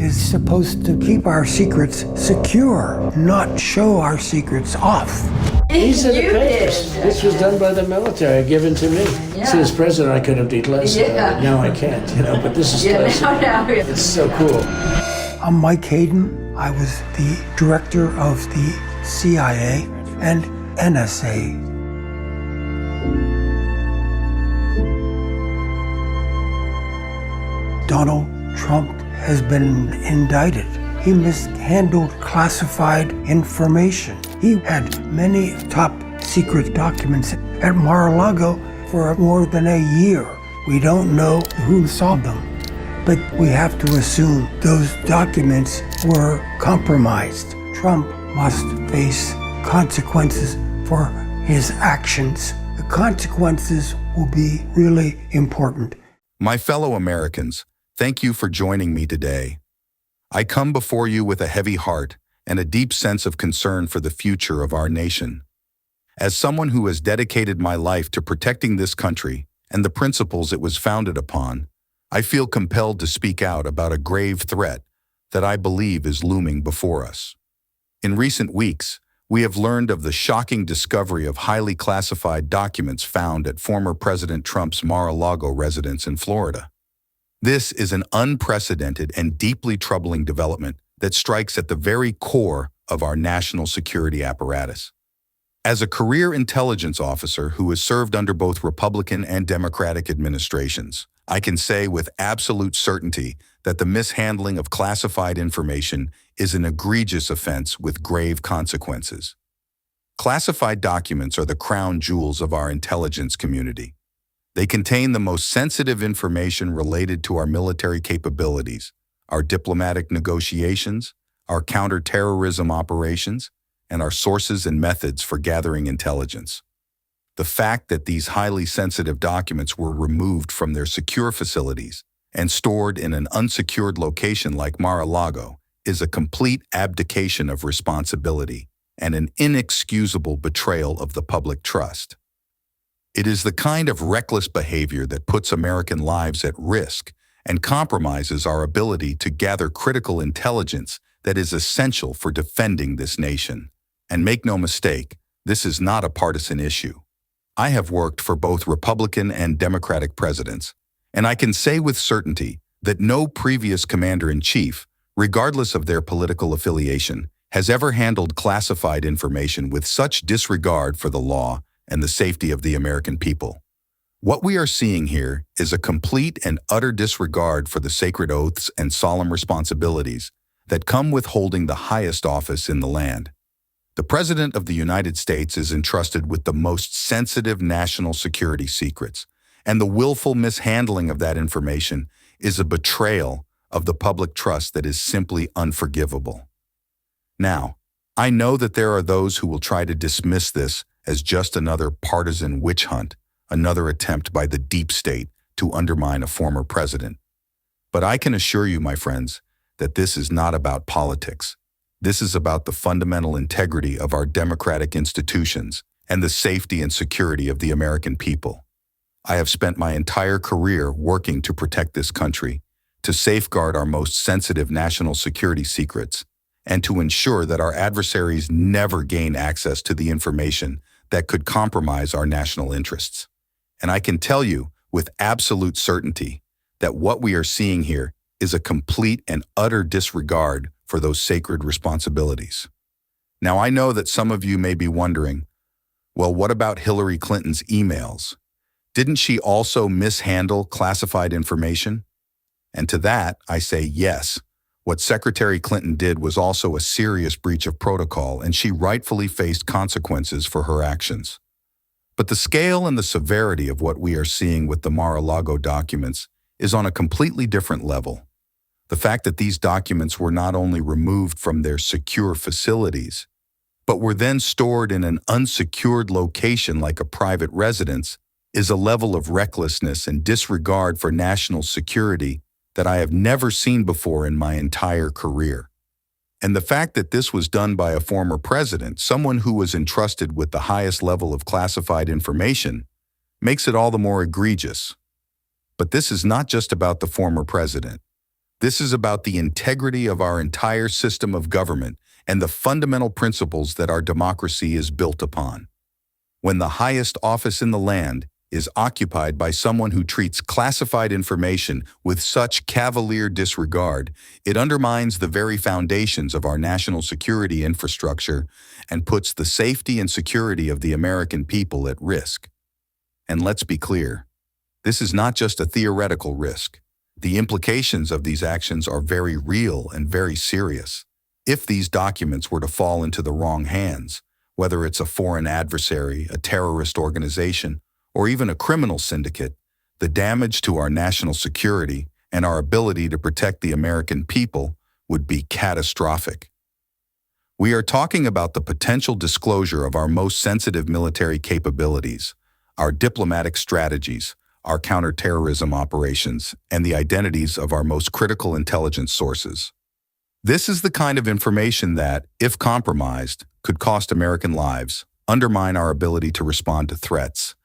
is supposed to keep our secrets secure, not show our secrets off. These are the papers. This was done by the military, given to me. Yeah. See, as president, I could have did less. Now I can't, but this is classic. Now. It's so cool. I'm Mike Hayden. I was the director of the CIA and NSA. Donald Trump has been indicted. He mishandled classified information. He had many top secret documents at Mar-a-Lago for more than a year. We don't know who saw them, but we have to assume those documents were compromised. Trump must face consequences for his actions. The consequences will be really important. My fellow Americans, thank you for joining me today. I come before you with a heavy heart and a deep sense of concern for the future of our nation. As someone who has dedicated my life to protecting this country and the principles it was founded upon, I feel compelled to speak out about a grave threat that I believe is looming before us. In recent weeks, we have learned of the shocking discovery of highly classified documents found at former President Trump's Mar-a-Lago residence in Florida. This is an unprecedented and deeply troubling development that strikes at the very core of our national security apparatus. As a career intelligence officer who has served under both Republican and Democratic administrations, I can say with absolute certainty that the mishandling of classified information is an egregious offense with grave consequences. Classified documents are the crown jewels of our intelligence community. They contain the most sensitive information related to our military capabilities, our diplomatic negotiations, our counterterrorism operations, and our sources and methods for gathering intelligence. The fact that these highly sensitive documents were removed from their secure facilities and stored in an unsecured location like Mar-a-Lago is a complete abdication of responsibility and an inexcusable betrayal of the public trust. It is the kind of reckless behavior that puts American lives at risk and compromises our ability to gather critical intelligence that is essential for defending this nation. And make no mistake, this is not a partisan issue. I have worked for both Republican and Democratic presidents, and I can say with certainty that no previous commander-in-chief, regardless of their political affiliation, has ever handled classified information with such disregard for the law and the safety of the American people. What we are seeing here is a complete and utter disregard for the sacred oaths and solemn responsibilities that come with holding the highest office in the land. The President of the United States is entrusted with the most sensitive national security secrets, and the willful mishandling of that information is a betrayal of the public trust that is simply unforgivable. Now, I know that there are those who will try to dismiss this as just another partisan witch hunt, another attempt by the deep state to undermine a former president. But I can assure you, my friends, that this is not about politics. This is about the fundamental integrity of our democratic institutions and the safety and security of the American people. I have spent my entire career working to protect this country, to safeguard our most sensitive national security secrets, and to ensure that our adversaries never gain access to the information that could compromise our national interests. And I can tell you with absolute certainty that what we are seeing here is a complete and utter disregard for those sacred responsibilities. Now, I know that some of you may be wondering, well, what about Hillary Clinton's emails? Didn't she also mishandle classified information? And to that, I say yes. What Secretary Clinton did was also a serious breach of protocol, and she rightfully faced consequences for her actions. But the scale and the severity of what we are seeing with the Mar-a-Lago documents is on a completely different level. The fact that these documents were not only removed from their secure facilities, but were then stored in an unsecured location like a private residence is a level of recklessness and disregard for national security that I have never seen before in my entire career. And the fact that this was done by a former president, someone who was entrusted with the highest level of classified information, makes it all the more egregious. But this is not just about the former president. This is about the integrity of our entire system of government and the fundamental principles that our democracy is built upon. When the highest office in the land is occupied by someone who treats classified information with such cavalier disregard, it undermines the very foundations of our national security infrastructure and puts the safety and security of the American people at risk. And let's be clear, this is not just a theoretical risk. The implications of these actions are very real and very serious. If these documents were to fall into the wrong hands, whether it's a foreign adversary, a terrorist organization, or even a criminal syndicate, the damage to our national security and our ability to protect the American people would be catastrophic. We are talking about the potential disclosure of our most sensitive military capabilities, our diplomatic strategies, our counterterrorism operations, and the identities of our most critical intelligence sources. This is the kind of information that, if compromised, could cost American lives, undermine our ability to respond to threats,